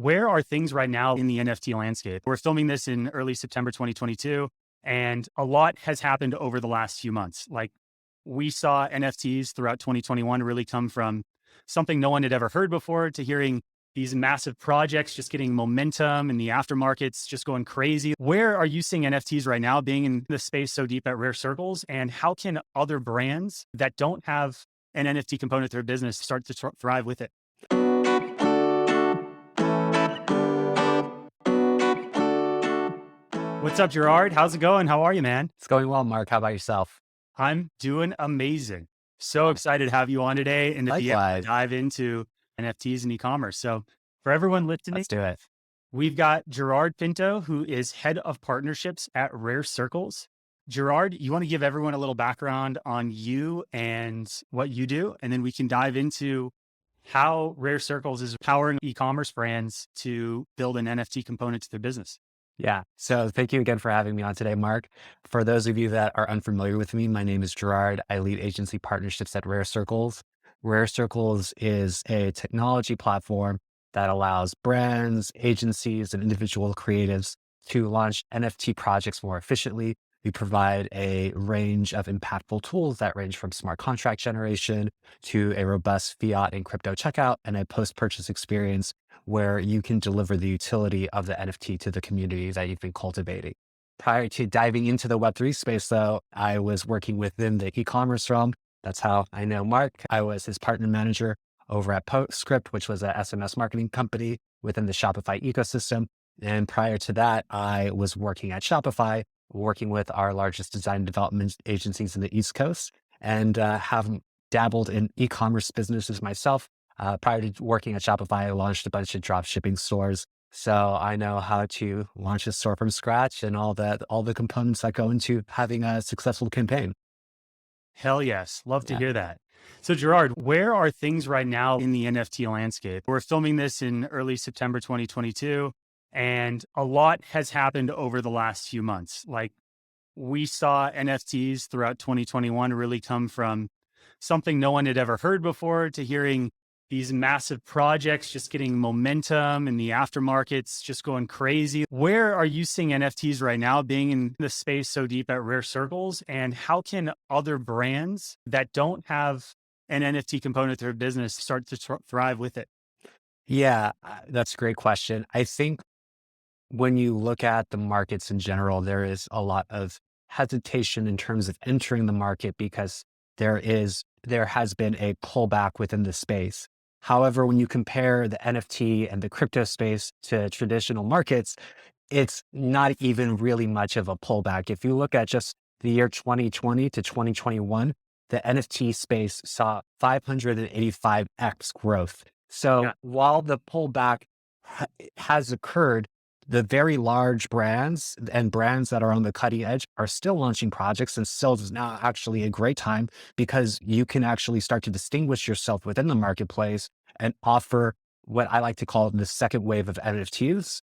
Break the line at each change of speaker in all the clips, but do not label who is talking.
Where are things right now in the NFT landscape? We're filming this in early September 2022, and a lot has happened over the last few months. Like we saw NFTs throughout 2021 really come from something no one had ever heard before to hearing these massive projects just getting momentum and the aftermarket's just going crazy. Where are you seeing NFTs right now being in the space so deep at RareCircles? And how can other brands that don't have an NFT component to their business start to thrive with it? What's up, Gerard? How's it going? How are you, man?
It's going well, Mark. How about yourself?
I'm doing amazing. So excited to have you on today and to be able to
Likewise.
dive into NFTs and e-commerce. So for everyone listening,
Let's do it.
we've got Gerard Pinto, who is head of partnerships at RareCircles. Gerard, you want to give everyone a little background on you and what you do, and then we can dive into how RareCircles is powering e-commerce brands to build an NFT component to their business.
Yeah. So thank you again for having me on today, Mark. For those of you that are unfamiliar with me, my name is Gerard. I lead agency partnerships at RareCircles. RareCircles is a technology platform that allows brands, agencies, and individual creatives to launch NFT projects more efficiently. We provide a range of impactful tools that range from smart contract generation to a robust fiat and crypto checkout and a post-purchase experience where you can deliver the utility of the NFT to the community that you've been cultivating. Prior to diving into the Web3 space, though, I was working within the e-commerce realm. That's how I know Mark. I was his partner manager over at Postscript, which was a SMS marketing company within the Shopify ecosystem. And prior to that, I was working at Shopify, working with our largest design development agencies in the East Coast, and have dabbled in e-commerce businesses myself. Prior to working at Shopify, I launched a bunch of drop shipping stores. So I know how to launch a store from scratch and all the components that go into having a successful campaign.
Hell yes. Love to
Yeah.
hear that. So, Gerard, where are things right now in the NFT landscape? We're filming this in early September 2022, and a lot has happened over the last few months. Like we saw NFTs throughout 2021 really come from something no one had ever heard before to hearing these massive projects just getting momentum and the aftermarket's just going crazy. Where are you seeing NFTs right now being in the space so deep at RareCircles? And how can other brands that don't have an NFT component to their business start to thrive with it?
Yeah, that's a great question. I think when you look at the markets in general, there is a lot of hesitation in terms of entering the market because there has been a pullback within the space. However, when you compare the NFT and the crypto space to traditional markets, it's not even really much of a pullback. If you look at just the year 2020 to 2021, the NFT space saw 585x growth. So
Yeah,
while the pullback has occurred, the very large brands and brands that are on the cutting edge are still launching projects, and still is now actually a great time because you can actually start to distinguish yourself within the marketplace and offer what I like to call the second wave of NFTs,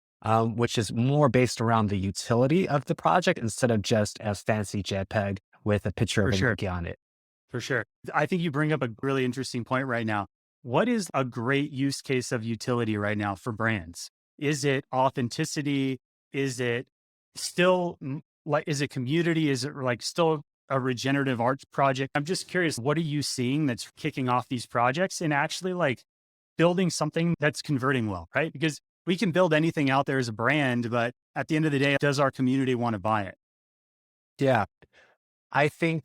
which is more based around the utility of the project instead of just a fancy JPEG with a picture
for
of a
sure.
monkey on it.
For sure. I think you bring up a really interesting point right now. What is a great use case of utility right now for brands? Is it authenticity? Is it still is it community? Is it like still a regenerative arts project? I'm just curious, what are you seeing that's kicking off these projects and actually like building something that's converting well, right? Because we can build anything out there as a brand, but at the end of the day, does our community want to buy it?
Yeah, I think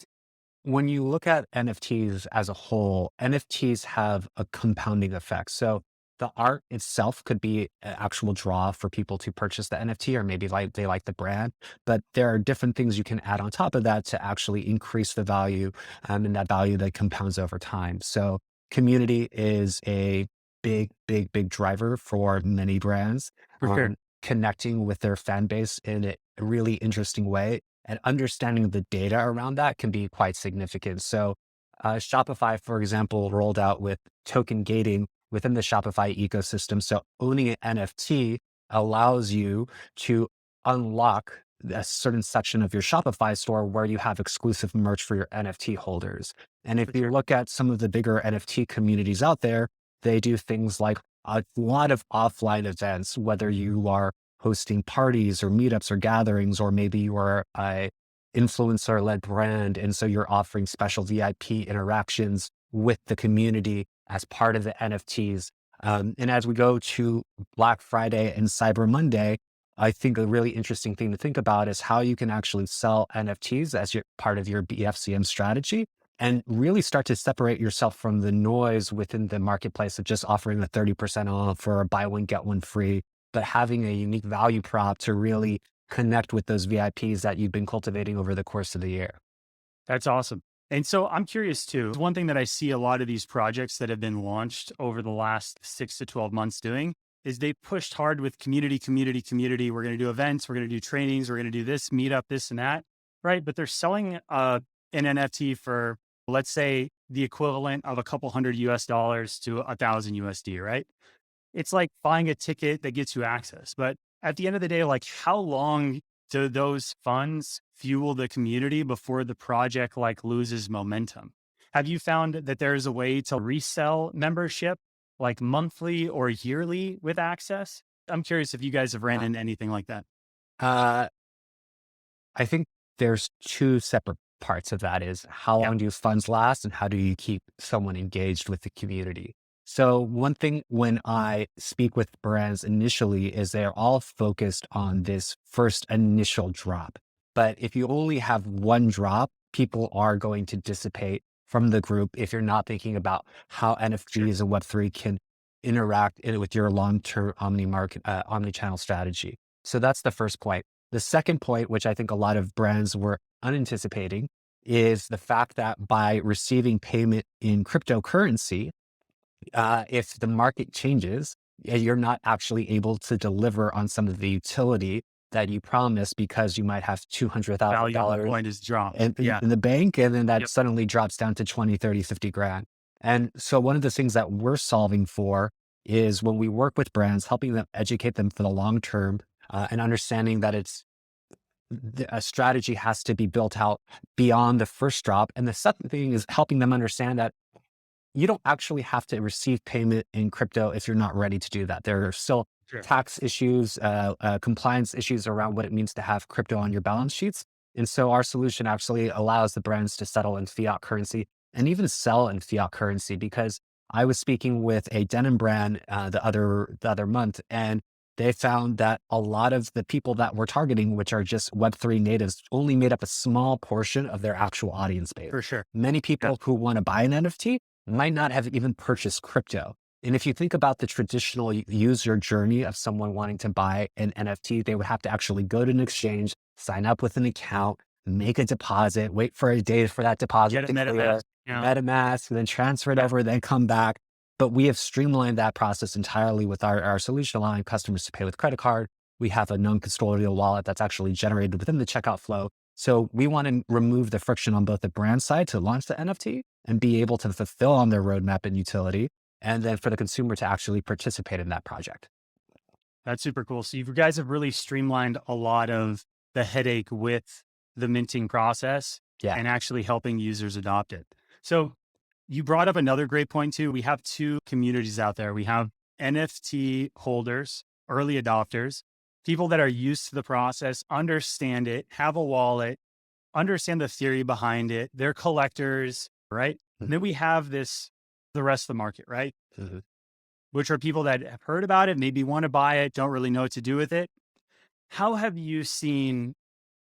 when you look at NFTs as a whole, NFTs have a compounding effect. So the art itself could be an actual draw for people to purchase the NFT, or maybe like they like the brand, but there are different things you can add on top of that to actually increase the value, and that value that compounds over time. So community is a big driver for many brands,
For sure.
connecting with their fan base in a really interesting way, and understanding the data around that can be quite significant. So, Shopify, for example, rolled out with token gating within the Shopify ecosystem. So, owning an NFT allows you to unlock a certain section of your Shopify store where you have exclusive merch for your NFT holders. And if
For
you
sure.
look at some of the bigger NFT communities out there, they do things like a lot of offline events, whether you are hosting parties or meetups or gatherings, or maybe you are a influencer-led brand, and so you're offering special VIP interactions with the community as part of the NFTs. And as we go to Black Friday and Cyber Monday, I think a really interesting thing to think about is how you can actually sell NFTs as your part of your BFCM strategy and really start to separate yourself from the noise within the marketplace of just offering a 30% off or a buy one, get one free, but having a unique value prop to really connect with those VIPs that you've been cultivating over the course of the year.
That's awesome. And so I'm curious too. One thing that I see a lot of these projects that have been launched over the last 6 to 12 months doing is they pushed hard with community, community, community. We're going to do events, we're going to do trainings, we're going to do this, meetup, this and that. Right. But they're selling an NFT for, let's say, the equivalent of a couple hundred US dollars to 1,000 USD, right? It's like buying a ticket that gets you access. But at the end of the day, like how long do those funds fuel the community before the project like loses momentum? Have you found that there's a way to resell membership like monthly or yearly with access? I'm curious if you guys have ran
Uh,
into anything like that.
uh, I think there's two separate parts of that is how
Yeah,
long do funds last and how do you keep someone engaged with the community? So one thing when I speak with brands initially is they're all focused on this first initial drop. But if you only have one drop, people are going to dissipate from the group if you're not thinking about how
sure.
NFTs and Web3 can interact with your long-term omni-channel strategy. So that's the first point. The second point, which I think a lot of brands were unanticipating, is the fact that by receiving payment in cryptocurrency, if the market changes, you're not actually able to deliver on some of the utility that you promised because you might have
Value of the
$200,000
coin is dropped.
in
Yeah.
the bank, and then that
Yep.
suddenly drops down to 20, 30, 50 grand. And so one of the things that we're solving for is when we work with brands, helping them educate them for the long term and understanding that a strategy has to be built out beyond the first drop. And the second thing is helping them understand that you don't actually have to receive payment in crypto if you're not ready to do that. There are still
Sure.
tax issues, compliance issues around what it means to have crypto on your balance sheets. And so our solution actually allows the brands to settle in fiat currency and even sell in fiat currency. Because I was speaking with a denim brand the other month, and they found that a lot of the people that we're targeting, which are just Web3 natives, only made up a small portion of their actual audience base.
For sure.
Many
Yeah.
people who want to buy an NFT might not have even purchased crypto. And if you think about the traditional user journey of someone wanting to buy an NFT, they would have to actually go to an exchange, sign up with an account, make a deposit, wait for a day for that deposit
Get a
to clear,
MetaMask. Yeah.
MetaMask, and then transfer it
Yeah.
over, then come back. But we have streamlined that process entirely with our solution, allowing customers to pay with credit card. We have a non-custodial wallet that's actually generated within the checkout flow. So we want to remove the friction on both the brand side to launch the NFT and be able to fulfill on their roadmap and utility, and then for the consumer to actually participate in that project.
That's super cool. So you guys have really streamlined a lot of the headache with the minting process
Yeah.
and actually helping users adopt it. So you brought up another great point too. We have two communities out there. We have NFT holders, early adopters, people that are used to the process, understand it, have a wallet, understand the theory behind it. They're collectors, right? And then we have the rest of the market, right?
Mhm.
Which are people that have heard about it, maybe want to buy it, don't really know what to do with it. How have you seen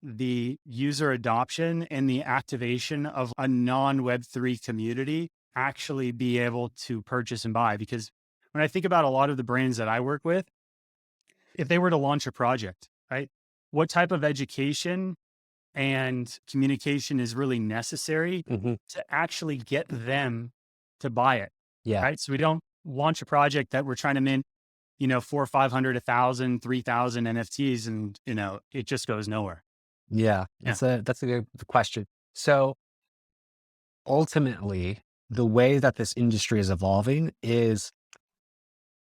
the user adoption and the activation of a non Web3 community actually be able to purchase and buy? Because when I think about a lot of the brands that I work with, if they were to launch a project, right, what type of education and communication is really necessary
Mhm.
to actually get them to buy it,
Yeah.
right? So we don't launch a project that we're trying to mint, 400, 500, 1,000, 3,000 NFTs, and it just goes nowhere.
Yeah.
Yeah,
That's a good question. So ultimately, the way that this industry is evolving is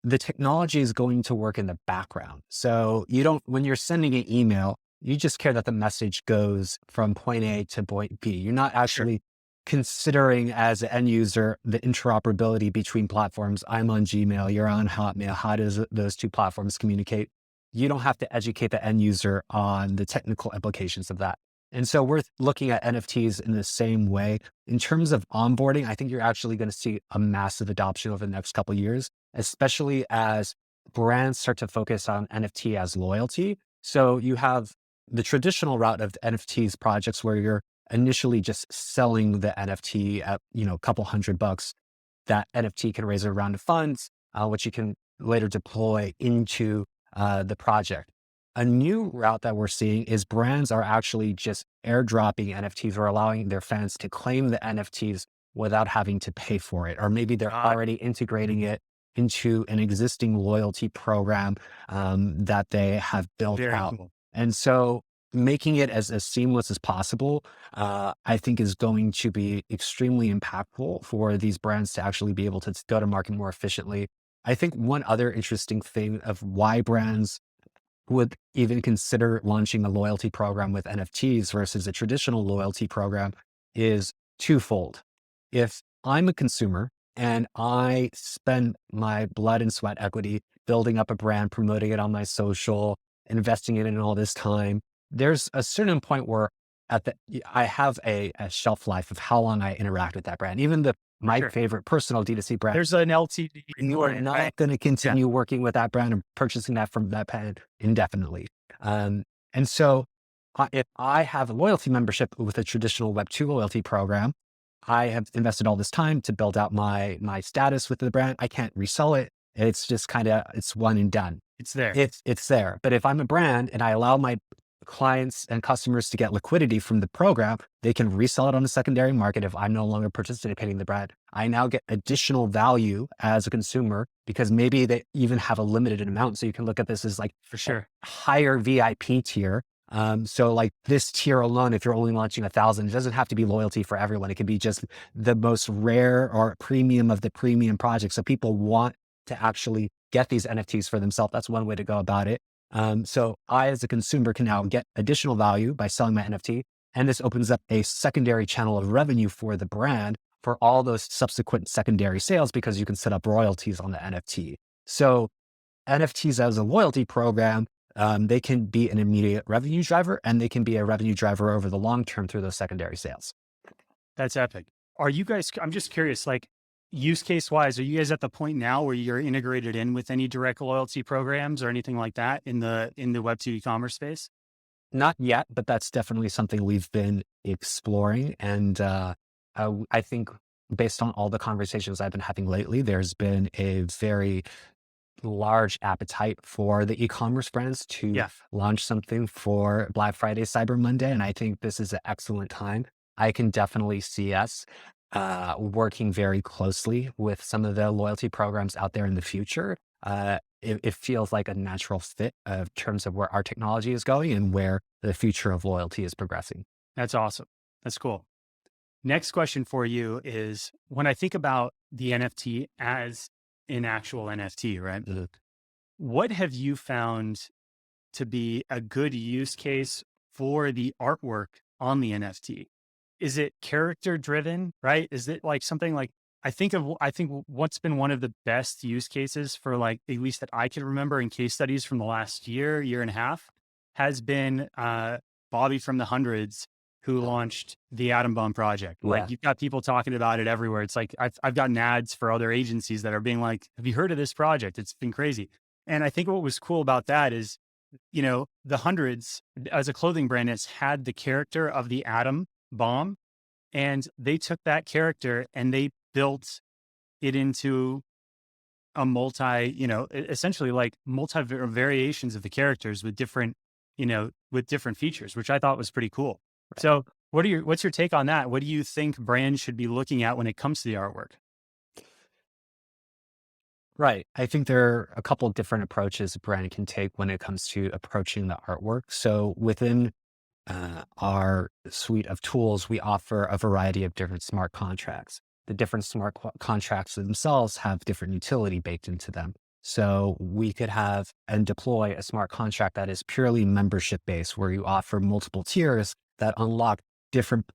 the technology is going to work in the background. So you don't, when you're sending an email, you just care that the message goes from point A to point B. You're not
sure.
actually considering as an end user the interoperability between platforms. I'm on Gmail, you're on Hotmail. How does those two platforms communicate? You don't have to educate the end user on the technical implications of that. And so we're looking at NFTs in the same way. In terms of onboarding, I think you're actually going to see a massive adoption over the next couple of years, especially as brands start to focus on NFT as loyalty. So you have the traditional route of NFTs projects where you're initially just selling the NFT at, a couple $100. That NFT can raise a round of funds, which you can later deploy into the project. A new route that we're seeing is brands are actually just airdropping NFTs or allowing their fans to claim the NFTs without having to pay for it. Or maybe they're already integrating it into an existing loyalty program that they have built
Very
out.
cool.
And so making it as seamless as possible, I think is going to be extremely impactful for these brands to actually be able to go to market more efficiently. I think one other interesting thing of why brands would even consider launching a loyalty program with NFTs versus a traditional loyalty program is twofold. If I'm a consumer and I spend my blood and sweat equity building up a brand, promoting it on my social, investing in it in all this time, there's a certain point where I have a shelf life of how long I interact with that brand. Even my
Sure.
favorite personal D2C brand,
There's an LTV.
you are not going to continue working with that brand and purchasing that from that brand indefinitely. And so if I have a loyalty membership with a traditional Web2 loyalty program, I have invested all this time to build out my status with the brand. I can't resell it. It's just it's one and done.
It's there.
It's there. But if I'm a brand and I allow my clients and customers to get liquidity from the program, they can resell it on the secondary market. If I'm no longer participating in the brand, I now get additional value as a consumer because maybe they even have a limited amount. So you can look at this as like
For sure.
higher VIP tier. So like this tier alone, if you're only launching 1,000, it doesn't have to be loyalty for everyone. It can be just the most rare or premium of the premium projects. So people want to actually get these NFTs for themselves. That's one way to go about it. So I, as a consumer, can now get additional value by selling my NFT. And this opens up a secondary channel of revenue for the brand for all those subsequent secondary sales because you can set up royalties on the NFT. So NFTs as a loyalty program, they can be an immediate revenue driver and they can be a revenue driver over the long term through those secondary sales.
That's epic. Are you guys, I'm just curious, like use case wise, are you guys at the point now where you're integrated in with any direct loyalty programs or anything like that in the Web2 e-commerce space?
Not yet, but that's definitely something we've been exploring. And I think based on all the conversations I've been having lately, there's been a very large appetite for the e-commerce brands to launch something for Black Friday, Cyber Monday. And I think this is an excellent time. I can definitely see us working very closely with some of the loyalty programs out there in the future. It feels like a natural fit in terms of where our technology is going and where the future of loyalty is progressing.
That's awesome. That's cool. Next question for you is, when I think about the NFT as an actual NFT, right? What have you found to be a good use case for the artwork on the NFT? Is it character driven, right? Is it like something like, I think what's been one of the best use cases for, like, at least that I can remember in case studies from the last year and a half, has been Bobby from the Hundreds, who launched the Atom Bomb project. Like, you've got people talking about it everywhere. It's like, I've gotten ads for other agencies that are being like, have you heard of this project? It's been crazy. And I think what was cool about that is, the Hundreds as a clothing brand has had the character of the atom bomb, and they took that character and they built it into a essentially like multi variations of the characters with different features, which I thought was pretty cool. Right. So what's your take on that? What do you think brands should be looking at when it comes to the artwork?
Right. I think there are a couple of different approaches a brand can take when it comes to approaching the artwork. So within our suite of tools, we offer a variety of different smart contracts. The different smart contracts themselves have different utility baked into them. So we could have and deploy a smart contract that is purely membership based, where you offer multiple tiers that unlock different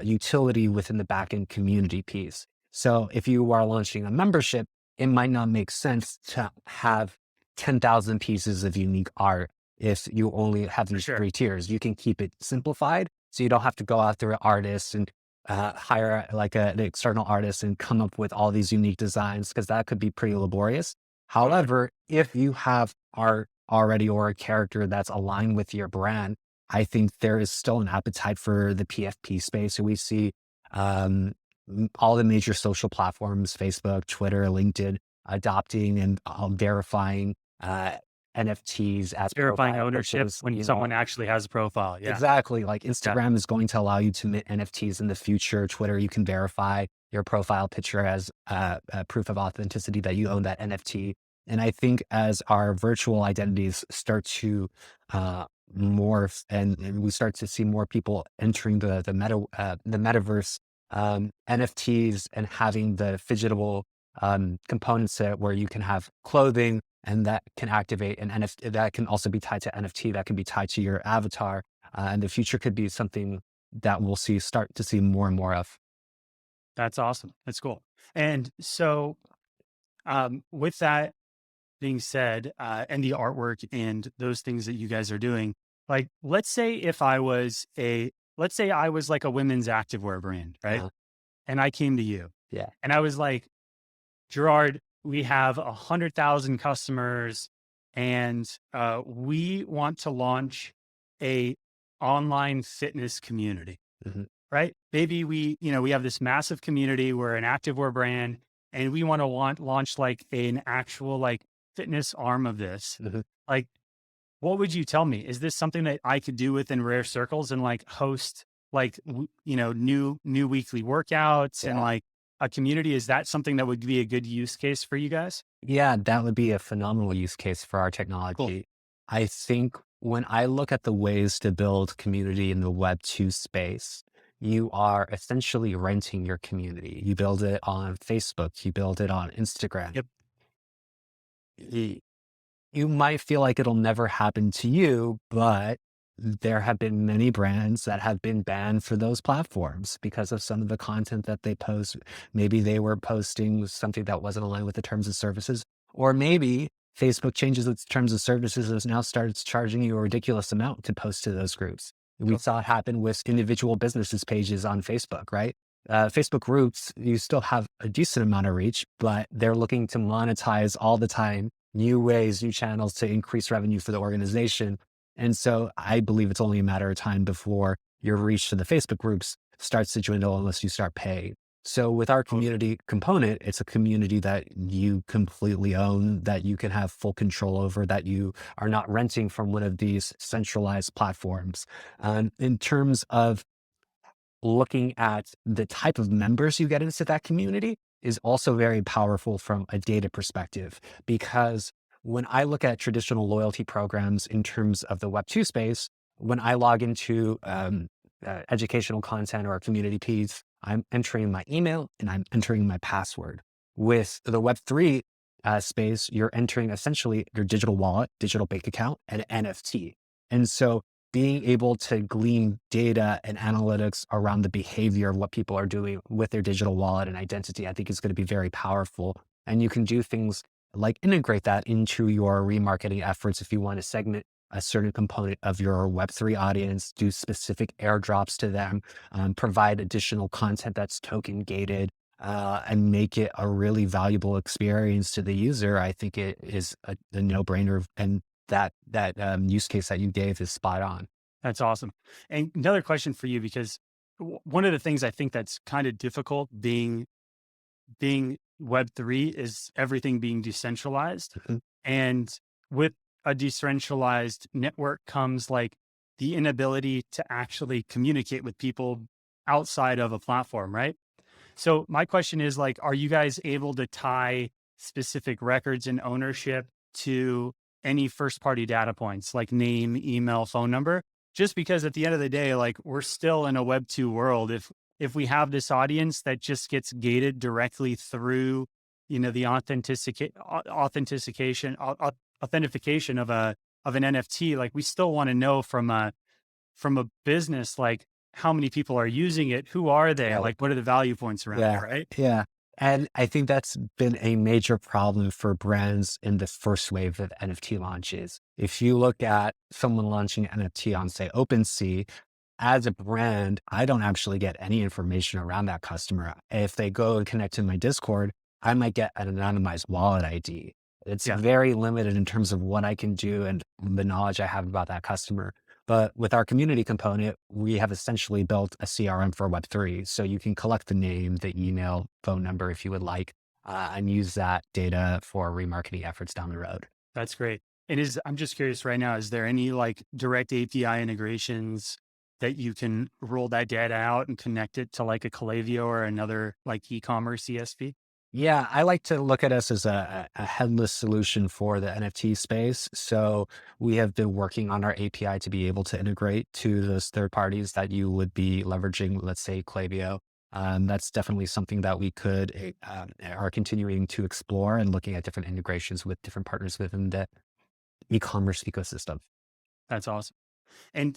utility within the backend community piece. So if you are launching a membership, it might not make sense to have 10,000 pieces of unique art if you only have
For
these
sure.
3 tiers. You can keep it simplified so you don't have to go after an artist and hire like an external artist and come up with all these unique designs because that could be pretty laborious.
Totally.
However, if you have art already or a character that's aligned with your brand, I think there is still an appetite for the PFP space. We see um, all the major social platforms, Facebook, Twitter, LinkedIn, adopting and verifying NFTs as
Verifying
profile
ownership
pictures.
when someone actually has a profile. Yeah.
Exactly. Like
Yeah.
Instagram is going to allow you to mint NFTs in the future. Twitter, you can verify your profile picture as a proof of authenticity that you own that NFT. And I think as our virtual identities start to morph and we start to see more people entering the metaverse, NFTs and having the phygital components to it where you can have clothing and that can activate an NFT that can also be tied to NFT that can be tied to your avatar. And the future could be something that we'll start to see more and more of.
That's awesome. That's cool. And so, with that being said, and the artwork and those things that you guys are doing, like, let's say I was like a women's activewear brand, right?
Uh,
And I came to you
yeah.
and I was like, Gerard, we have 100,000 customers and we want to launch a online fitness community,
Hmm.
right? Maybe we have this massive community. We're an activewear brand and we want to launch like an actual like fitness arm of this.
Hmm.
Like, what would you tell me? Is this something that I could do within Rare Circles and like host like new weekly workouts and
Yeah.
like a community? Is that something that would be a good use case for you guys?
Yeah, that would be a phenomenal use case for our
Cool.
technology. I think when I look at the ways to build community in the Web2 space, you are essentially renting your community. You build it on Facebook, you build it on Instagram.
Yep.
You might feel like it'll never happen to you, but there have been many brands that have been banned for those platforms because of some of the content that they post. Maybe they were posting something that wasn't aligned with the terms of services, or maybe Facebook changes its terms of services and now starts charging you a ridiculous amount to post to those groups. We
Cool.
saw it happen with individual businesses pages on Facebook, right? Facebook groups, you still have a decent amount of reach, but they're looking to monetize all the time new ways, new channels to increase revenue for the organization. And so I believe it's only a matter of time before your reach to the Facebook groups starts to dwindle unless you start paying. So with our
Totally.
community component, it's a community that you completely own, that you can have full control over, that you are not renting from one of these centralized platforms. In terms of looking at the type of members you get into that community is also very powerful from a data perspective. Because when I look at traditional loyalty programs in terms of the Web2 space, when I log into educational content or a community piece, I'm entering my email and I'm entering my password. With the Web3 space, you're entering essentially your digital wallet, digital bank account, and NFT. And so being able to glean data and analytics around the behavior of what people are doing with their digital wallet and identity, I think is going to be very powerful. And you can do things like integrate that into your remarketing efforts if you want to segment a certain component of your Web3 audience, do specific airdrops to them, provide additional content that's token gated, and make it a really valuable experience to the user. I think it is a no-brainer. And that use case that you gave is spot on.
That's awesome. And another question for you, because one of the things I think that's kind of difficult being Web3 is everything being decentralized.
Mhm.
And with a decentralized network comes like the inability to actually communicate with people outside of a platform, right? So my question is like, are you guys able to tie specific records and ownership to any first party data points like name, email, phone number? Just because at the end of the day, like we're still in a Web2 world. If we have this audience that just gets gated directly through, the authentication of an NFT, like we still want to know from a business, like how many people are using it? Who are they?
Right.
Like, what are the value points around it,
Yeah.
right?
Yeah. And I think that's been a major problem for brands in the first wave of NFT launches. If you look at someone launching NFT on, say, OpenSea, as a brand, I don't actually get any information around that customer. If they go and connect to my Discord, I might get an anonymized wallet ID. It's
Yeah,
very limited in terms of what I can do and the knowledge I have about that customer. But with our community component, we have essentially built a CRM for Web3. So you can collect the name, the email, phone number if you would like, and use that data for remarketing efforts down the road.
that's great. And I'm just curious right now, is there any like direct API integrations that you can roll that data out and connect it to like a Klaviyo or another like e-commerce CSP?
Yeah, I like to look at us as a headless solution for the NFT space. So we have been working on our API to be able to integrate to those third parties that you would be leveraging, let's say Klaviyo. That's definitely something that we could are continuing to explore and looking at different integrations with different partners within the e-commerce ecosystem.
That's awesome. And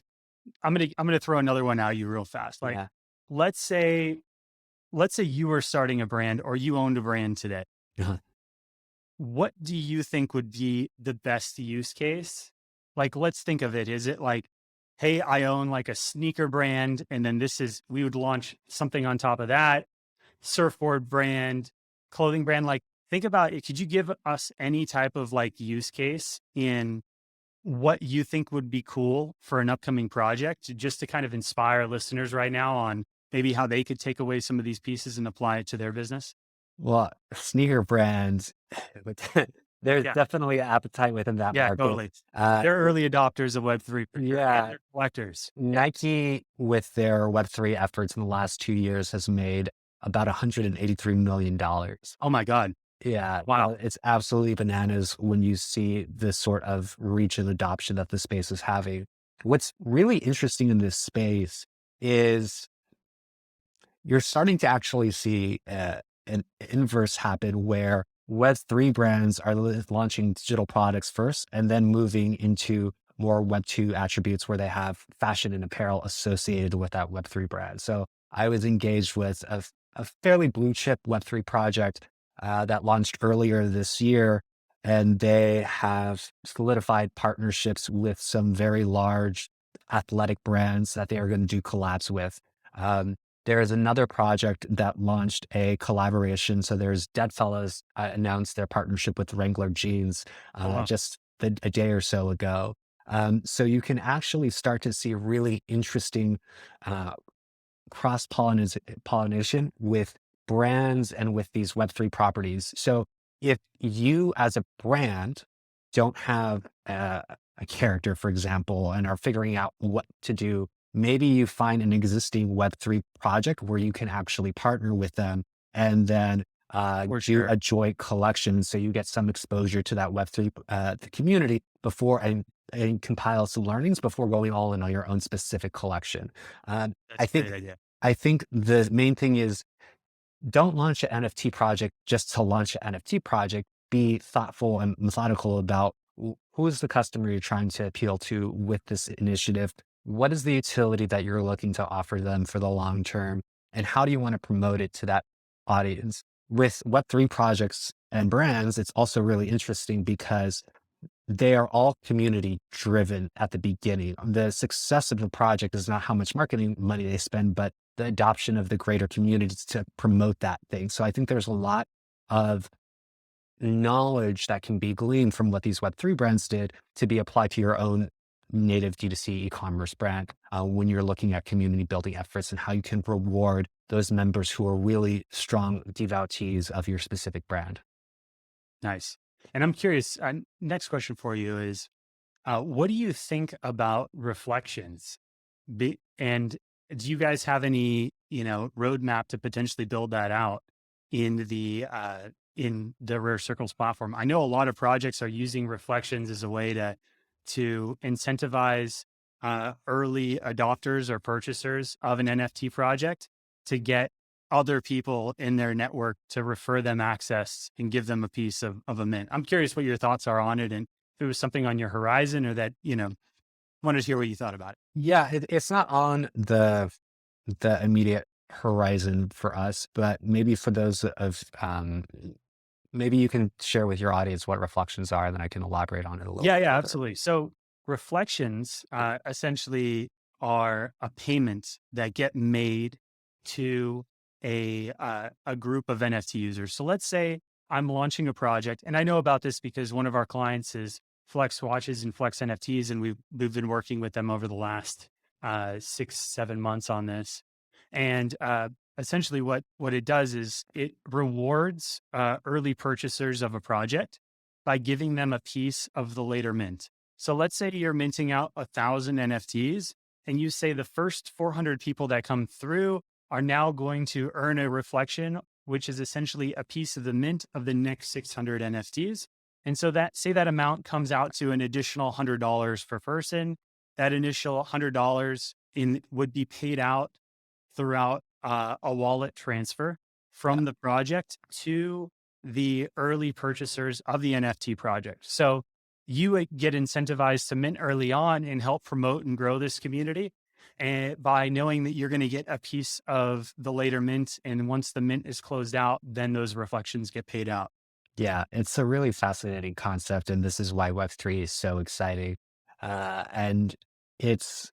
I'm gonna throw another one at you real fast. Like,
Yeah.
let's say let's say you were starting a brand or you owned a brand today.
Uh-huh.
What do you think would be the best use case? Like, let's think of it. Is it like, hey, I own like a sneaker brand, and then we would launch something on top of that, surfboard brand, clothing brand. Like, think about it. Could you give us any type of like use case in what you think would be cool for an upcoming project, just to kind of inspire listeners right now on maybe how they could take away some of these pieces and apply it to their business?
Well, sneaker brands, there's
Yeah.
definitely an appetite within that
Yeah,
market.
totally.
Uh,
They're early adopters of Web3 for sure, and
yeah,
they're collectors. Yeah.
Nike, with their Web3 efforts in the last 2 years, has made about $183 million.
Oh my God.
Yeah,
Wow.
it's absolutely bananas when you see the sort of reach and adoption that the space is having. What's really interesting in this space is you're starting to actually see an inverse happen where Web3 brands are launching digital products first and then moving into more Web2 attributes where they have fashion and apparel associated with that Web3 brand. So I was engaged with a fairly blue chip Web3 project that launched earlier this year. And they have solidified partnerships with some very large athletic brands that they are going to do collabs with. Um, there is another project that launched a collaboration. So there's Deadfellas announced their partnership with Wrangler Jeans
Oh, wow.
just a day or so ago. So you can actually start to see really interesting uh, cross pollination with brands and with these Web3 properties. So if you as a brand don't have a character, for example, and are figuring out what to do, maybe you find an existing Web3 project where you can actually partner with them and then
For
do
sure.
a joint collection so you get some exposure to that Web3 the community before and compile some learnings before going all in on your own specific collection. Um,
That's
I
a great
think
idea.
I think the main thing is don't launch an NFT project just to launch an NFT project. Be thoughtful and methodical about who is the customer you're trying to appeal to with this initiative. What is the utility that you're looking to offer them for the long term? And how do you want to promote it to that audience? With Web3 projects and brands, it's also really interesting because they are all community driven at the beginning. The success of the project is not how much marketing money they spend, but the adoption of the greater community to promote that thing. So I think there's a lot of knowledge that can be gleaned from what these Web3 brands did to be applied to your own native D2C e-commerce brand when you're looking at community building efforts and how you can reward those members who are really strong devotees of your specific brand.
Nice. And I'm curious, next question for you is, what do you think about reflections? And do you guys have any, roadmap to potentially build that out in the Rare Circles platform? I know a lot of projects are using reflections as a way to incentivize early adopters or purchasers of an NFT project to get other people in their network to refer them access and give them a piece of a mint. I'm curious what your thoughts are on it and if it was something on your horizon or that, wanted to hear what you thought about it.
Yeah, it's not on the the immediate horizon for us, but maybe for those of maybe you can share with your audience what reflections are, and then I can elaborate on it a little
Yeah,
bit
yeah,
further.
absolutely. So reflections essentially are a payment that get made to a group of NFT users. So let's say I'm launching a project, and I know about this because one of our clients is Flex Watches and Flex NFTs, and we've been working with them over the last 6, 7 months on this. And essentially, what it does is it rewards early purchasers of a project by giving them a piece of the later mint. So let's say you're minting out 1,000 NFTs, and you say the first 400 people that come through are now going to earn a reflection, which is essentially a piece of the mint of the next 600 NFTs. And so that, say that amount comes out to an additional $100 per person. That initial $100 in would be paid out throughout a wallet transfer
Yeah.
from the project to the early purchasers of the NFT project. So you get incentivized to mint early on and help promote and grow this community. And by knowing that you're going to get a piece of the later mint, and once the mint is closed out, then those reflections get paid out.
Yeah, it's a really fascinating concept, and this is why Web3 is so exciting. And it's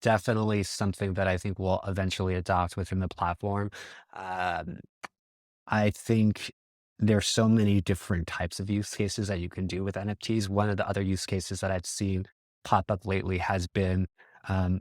definitely something that I think we'll eventually adopt within the platform. Um, I think there's so many different types of use cases that you can do with NFTs. One of the other use cases that I've seen pop up lately has been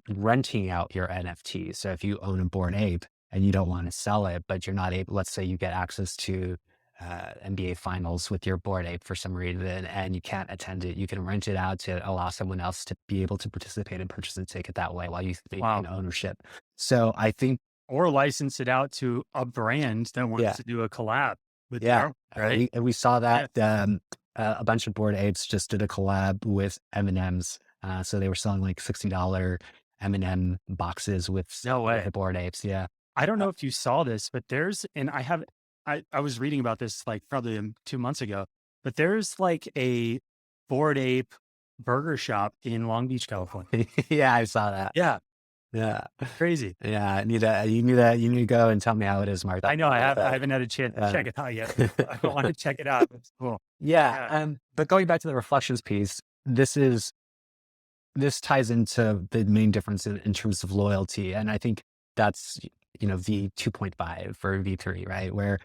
renting out your NFT. So if you own a Bored Ape and you don't want to sell it, but you're not able, let's say you get access to NBA finals with your Bored Ape for some reason and you can't attend it, you can rent it out to allow someone else to be able to participate and purchase a ticket that way while you
Wow.
maintain ownership. So I think,
Or license it out to a brand that wants
yeah,
to do a collab with
yeah,
their, right?
we saw
Yeah.
that, a bunch of Bored Apes just did a collab with M&Ms. So they were selling like $60 M&M boxes
No
with
way.
the Bored Apes. Yeah.
I don't
Uh,
know if you saw this, but there's, and I have, I was reading about this like probably 2 months ago, but there's like a Bored Ape burger shop in Long Beach, California.
yeah, I saw that.
Yeah,
Yeah.
crazy.
Yeah. You need to go and tell me how it is, Mark.
I know I
Uh,
haven't had a chance to
uh,
check it out yet, but I want to check it out. It's cool.
yeah.
Yeah.
But going back to the reflections piece, this ties into the main difference in terms of loyalty. And I think that's, V 2.5 or V3, right? Where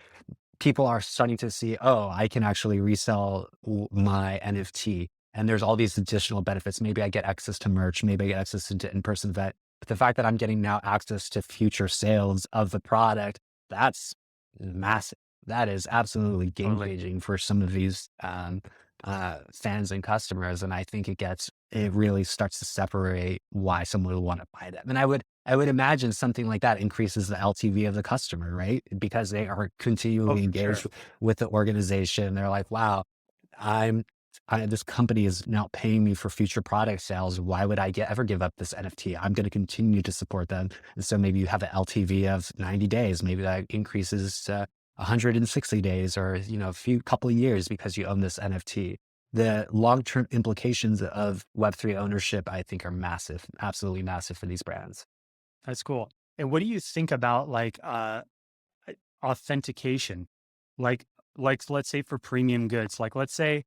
people are starting to see, oh, I can actually resell my NFT. And there's all these additional benefits. Maybe I get access to merch, maybe I get access to in-person event. But the fact that I'm getting now access to future sales of the product, that's massive. That is absolutely game
Totally.
changing for some of these fans and customers. And I think it really starts to separate why someone would want to buy them. And I would imagine something like that increases the LTV of the customer, right? Because they are
Oh,
continually
for sure.
engaged with the organization. They're like, wow, I'm, this company is now paying me for future product sales. Why would I ever give up this NFT? I'm going to continue to support them. And so maybe you have an LTV of 90 days. Maybe that increases to 160 days or, a couple of years because you own this NFT. The long-term implications of Web3 ownership, I think, are massive, absolutely massive for these brands.
That's cool. And what do you think about like authentication? Like let's say for premium goods, like let's say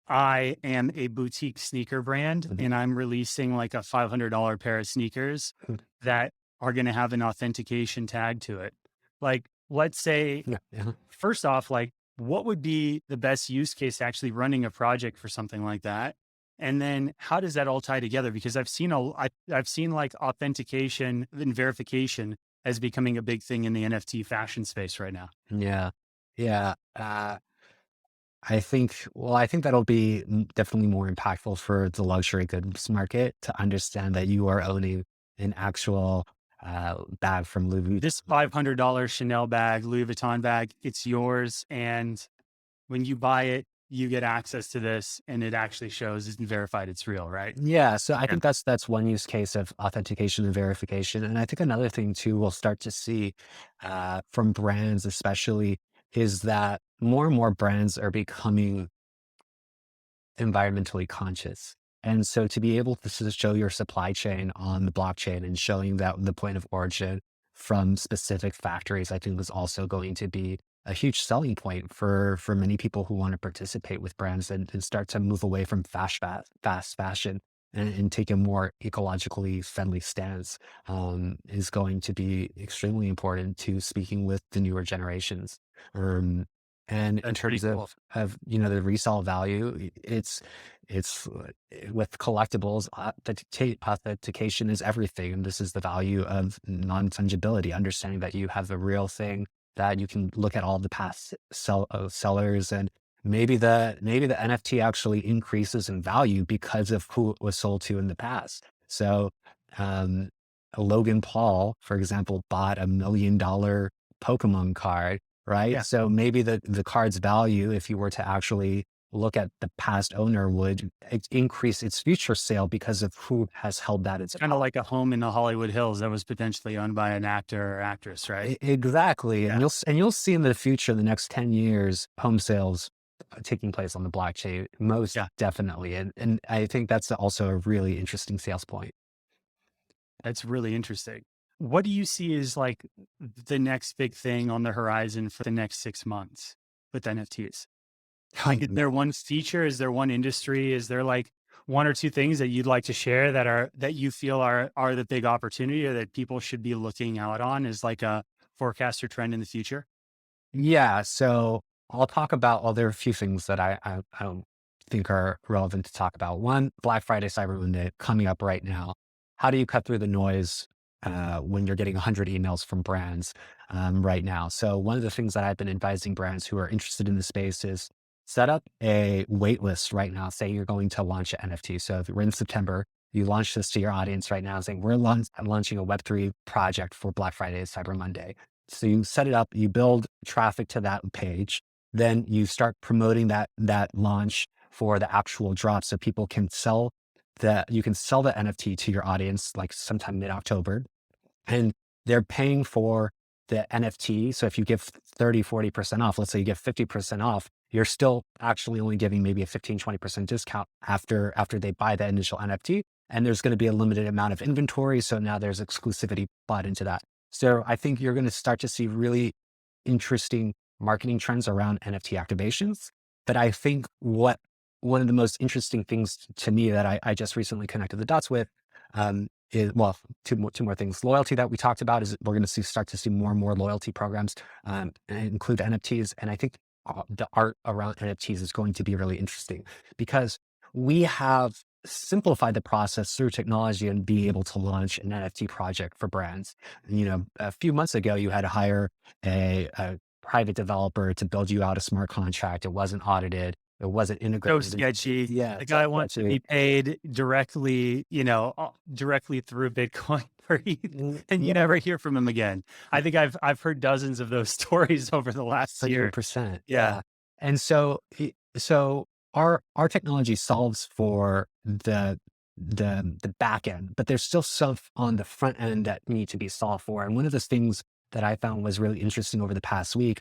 I am a boutique sneaker brand
Mhm.
and I'm releasing like a $500 pair of sneakers that are going to have an authentication tag to it. Like, let's say,
Yeah, yeah.
first off, like, what would be the best use case actually running a project for something like that? And then how does that all tie together? Because I've seen like authentication and verification as becoming a big thing in the NFT fashion space right now.
Yeah. Yeah. I think that'll be definitely more impactful for the luxury goods market to understand that you are owning an actual bag from Louis
This
Vuitton.
$500 Chanel bag, Louis Vuitton bag, it's yours. And when you buy it, you get access to this and it actually shows it's verified it's real, right?
Yeah, so I
Yeah.
think that's one use case of authentication and verification. And I think another thing too we'll start to see from brands especially is that more and more brands are becoming environmentally conscious. And so to be able to show your supply chain on the blockchain and showing that the point of origin from specific factories, I think is also going to be a huge selling point for many people who want to participate with brands and start to move away from fast fashion and take a more ecologically friendly stance, is going to be extremely important to speaking with the newer generations. Um, and in
That's pretty
terms
cool.
of the resale value, it's with collectibles, authentication is everything, and this is the value of non-fungibility, understanding that you have a real thing that you can look at all the past sellers, and maybe the NFT actually increases in value because of who it was sold to in the past. So, um, Logan Paul, for example, bought $1 million Pokemon card, right?
Yeah.
So maybe the card's value, if you were to actually look at the past owner, would increase its future sale because of who has held that in
It's
the
kind of
past.
like a home in the Hollywood Hills that was potentially owned by an actor or actress, right?
Exactly, and
Yeah.
you'll see in the future, the next 10 years, home sales taking place on the blockchain, most
Yeah.
definitely, and I think that's also a really interesting sales point.
That's really interesting. What do you see as like the next big thing on the horizon for the next 6 months with NFTs? Like, is there one feature? Is there one industry? Is there like one or two things that you'd like to share that you feel are the big opportunity or that people should be looking out on as like a forecast or trend in the future?
Yeah, so I'll talk about well, there are a few things that I don't think are relevant to talk about. One, Black Friday, Cyber Monday coming up right now. How do you cut through the noise when you're getting 100 emails from brands right now? So one of the things that I've been advising brands who are interested in the space is set up a wait list right now. Say you're going to launch an NFT. So if we're in September, you launch this to your audience right now, saying we're launching a Web3 project for Black Friday, Cyber Monday. So you set it up, you build traffic to that page, then you start promoting that launch for the actual drop so people can sell you can sell the NFT to your audience like sometime mid-October, and they're paying for the NFT. So if you give 30, 40% off, let's say you give 50% off, you're still actually only giving maybe a 15, 20% discount after they buy the initial NFT. And there's going to be a limited amount of inventory. So now there's exclusivity bought into that. So I think you're going to start to see really interesting marketing trends around NFT activations. But I think one of the most interesting things to me that I just recently connected the dots with, is, well, two more things. Loyalty that we talked about is we're going to start to see more and more loyalty programs and include NFTs. And I think the art around NFTs is going to be really interesting because we have simplified the process through technology and be able to launch an NFT project for brands. A few months ago, you had to hire a private developer to build you out a smart contract. It wasn't audited. It wasn't
So
integrated.
sketchy.
Yeah,
The
so
guy wants to
actually,
be paid directly, directly through Bitcoin or and you
yeah,
never hear from him again. I think I've heard dozens of those stories over the last year.
100%.
Yeah.
Yeah. And so our technology solves for the back end, but there's still stuff on the front end that need to be solved for. And one of the things that I found was really interesting over the past week,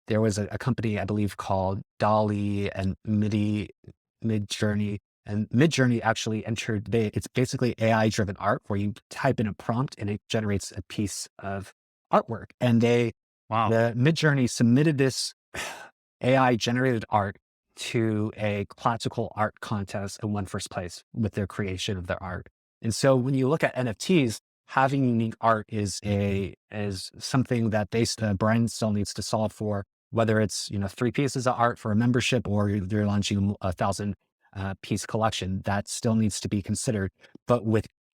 there was a company I believe called Dolly and Midjourney. And Midjourney actually it's basically AI driven art where you type in a prompt and it generates a piece of artwork. And
Wow.
the Midjourney submitted this AI generated art to a classical art contest and won first place with their creation of their art. And so when you look at NFTs, having unique art is something that brand still needs to solve for, whether it's, three pieces of art for a membership or they're launching a 1,000 piece collection, that still needs to be considered. But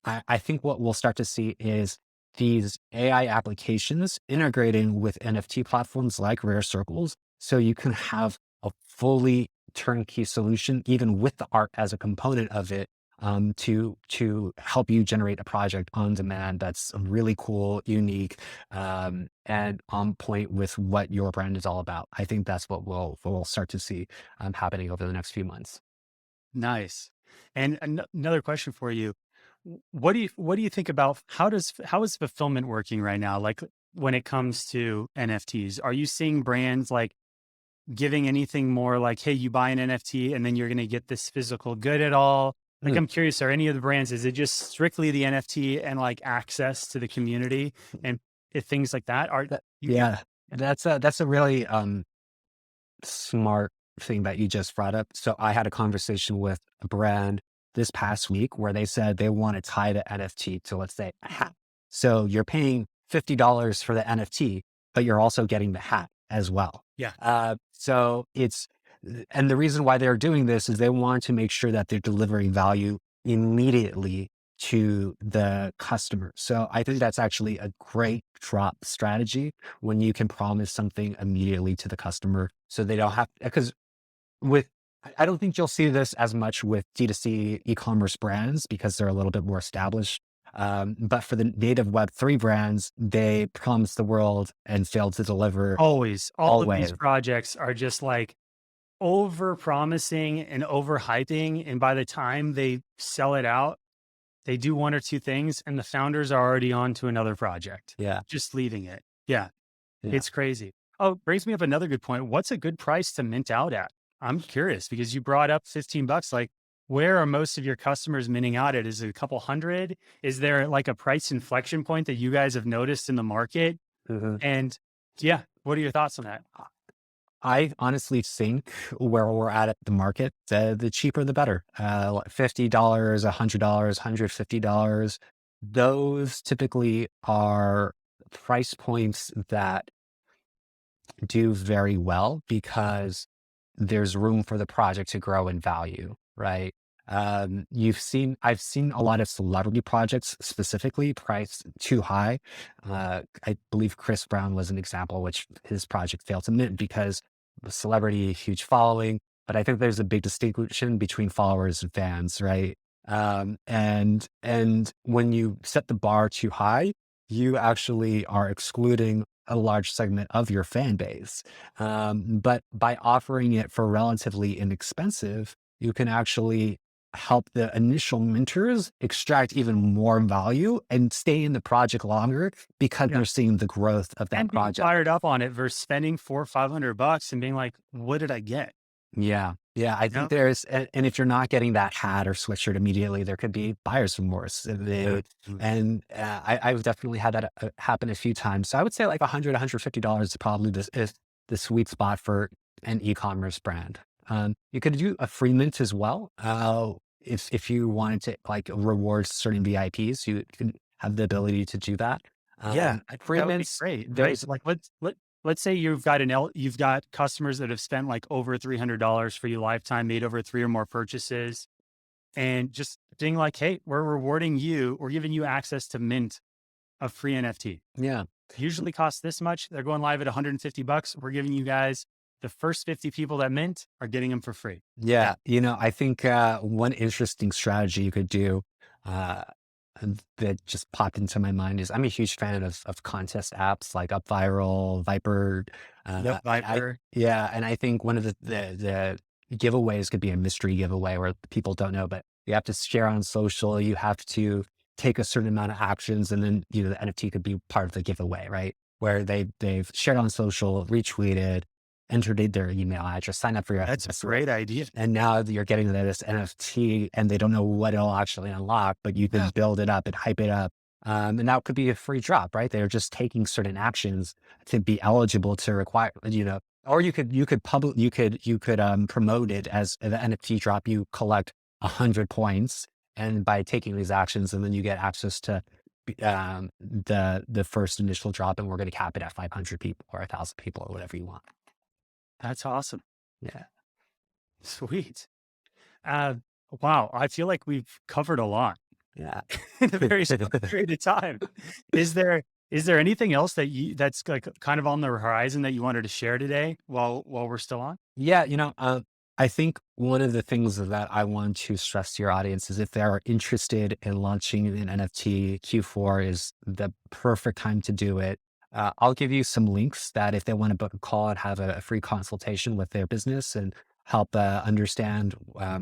I think what we'll start to see is these AI applications integrating with NFT platforms like RareCircles, so you can have a fully turnkey solution, even with the art as a component of it, to help you generate a project on demand that's really cool, unique, and on point with what your brand is all about. I think that's what we'll start to see happening over the next few months.
Nice. And another question for you. What do you think about how is fulfillment working right now? Like when it comes to NFTs, are you seeing brands like giving anything more like, hey, you buy an NFT and then you're going to get this physical good at all? Like, I'm curious, are any of the brands, is it just strictly the NFT and like access to the community and things like that? Are you,
Yeah, that's a really smart thing that you just brought up. So I had a conversation with a brand this past week where they said they want to tie the NFT to, let's say, a hat. So you're paying $50 for the NFT, but you're also getting the hat as well.
yeah,
So and the reason why they're doing this is they want to make sure that they're delivering value immediately to the customer. So I think that's actually a great drop strategy when you can promise something immediately to the customer so they don't have, because with, I don't think you'll see this as much with D2C e-commerce brands because they're a little bit more established. But for the native Web3 brands, they promise the world and fail to deliver
always. All of these
always.
projects are just like over promising and over hyping. And by the time they sell it out, they do one or two things and the founders are already on to another project,
Yeah.
just leaving it. Yeah.
Yeah.
It's crazy. Oh, brings me up another good point. What's a good price to mint out at? I'm curious because you brought up $15. Like, where are most of your customers minting out at? Is it a couple hundred? Is there like a price inflection point that you guys have noticed in the market?
Mhm.
And yeah, what are your thoughts on that?
I honestly think where we're at the market, the cheaper the better. Like $50, $100, $150. Those typically are price points that do very well because there's room for the project to grow in value, right? I've seen a lot of celebrity projects specifically priced too high. I believe Chris Brown was an example, which his project failed to mint because the celebrity, huge following. But I think there's a big distinction between followers and fans, right? And when you set the bar too high, you actually are excluding a large segment of your fan base. But by offering it for relatively inexpensive, you can actually help the initial minters extract even more value and stay in the project longer because
Yeah.
they're seeing the growth of that
And being
project.
fired up on it versus spending $400 or $500 and being like, what did I get?
Yeah. Yeah. I
You know?
think and if you're not getting that hat or sweatshirt immediately, there could be buyer's remorse. And I've definitely had that happen a few times. So I would say like $100 is probably is the sweet spot for an e-commerce brand. You could do a free mint as well. If you wanted to like reward certain VIPs, you can have the ability to do that.
Yeah, I think
Free
that would be
mints,
great, right?
there's
Like, let's say you've got customers that have spent like over $300 for you lifetime, made over 3 or more purchases, and just being like, "Hey, we're rewarding you. We're giving you access to mint a free NFT.
yeah.
Usually costs this much. They're going live at $150. We're giving you guys the first 50 people that mint are getting them for free." Yeah,
Yeah, I think one interesting strategy you could do uh, that just popped into my mind is I'm a huge fan of contest apps like UpViral, Viper.
yep, Viper.
Yeah, and I think one of the giveaways could be a mystery giveaway where people don't know, but you have to share on social. You have to take a certain amount of actions, and then the NFT could be part of the giveaway, right? Where they've shared on social, retweeted, entered their email address, sign up for your
That's a
SMS
great idea.
and now you're getting this NFT and they don't know what it'll actually unlock, but you can
Yeah,
build it up and hype it up. And that could be a free drop, right? They're just taking certain actions to be eligible to require, or you could promote it as the NFT drop. You collect 100 points, and by taking these actions, and then you get access to the first initial drop, and we're going to cap it at 500 people or 1,000 people or whatever you want.
that's awesome.
Yeah.
Sweet. Uh, wow, I feel like we've covered a lot
Yeah.
in a very short period of time. Is there anything else that's like kind of on the horizon that you wanted to share today while we're still on?
Yeah, I think one of the things that I want to stress to your audience is if they are interested in launching an NFT, Q4 is the perfect time to do it. I'll give you some links that if they want to book a call and have a free consultation with their business and help understand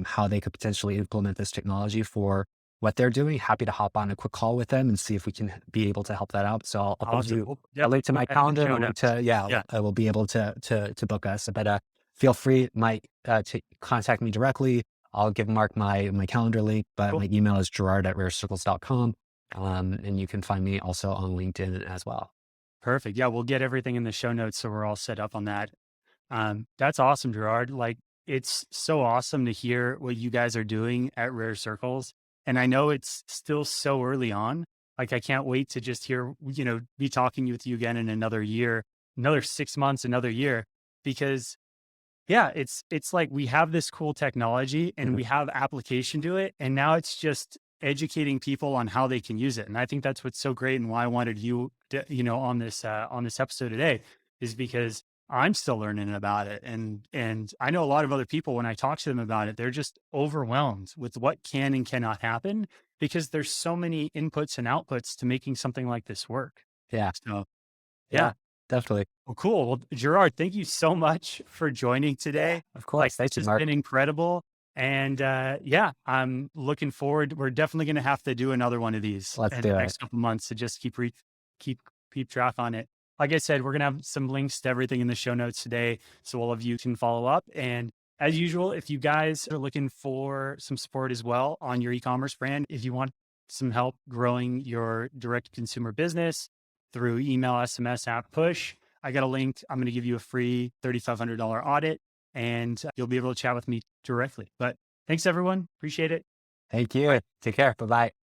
how they could potentially implement this technology for what they're doing, happy to hop on a quick call with them and see if we can be able to help that out. So I'll put
Awesome.
you
Well,
a
yep,
link to
put
my
that in the
calendar,
show
a link
notes.
to, yeah,
Yeah,
I will be able to book us. But feel free, contact me directly. I'll give Mark my calendar link, but
Cool.
my email is gerard@rarecircles.com. And you can find me also on LinkedIn as well.
Perfect. Yeah, we'll get everything in the show notes so we're all set up on that. That's awesome, Gerard. Like, it's so awesome to hear what you guys are doing at Rare Circles. And I know it's still so early on. Like, I can't wait to just hear, be talking with you again in another year, another 6 months, another year, because yeah, it's like we have this cool technology and
Mhm.
we have application to it. And now it's just educating people on how they can use it. And I think that's what's so great and why I wanted you on this episode today is because I'm still learning about it. And I know a lot of other people when I talk to them about it, they're just overwhelmed with what can and cannot happen because there's so many inputs and outputs to making something like this work.
Yeah.
So
Yeah,
yeah.
definitely.
Well, cool. Well, Gerard, thank you so much for joining today.
Of
Like,
course.
this
Thank you,
has
Mark.
been incredible. And yeah, I'm looking forward. We're definitely going to have to do another one of these
Let's
in the
do it.
next couple months to just keep keep track on it. Like I said, we're going to have some links to everything in the show notes today, so all of you can follow up. And as usual, if you guys are looking for some support as well on your e-commerce brand, if you want some help growing your direct consumer business through email, SMS, app, push, I got a link. I'm going to give you a free $3,500 audit and you'll be able to chat with me directly. But thanks, everyone. Appreciate it.
Thank
Bye.
you. Take care. Bye-bye.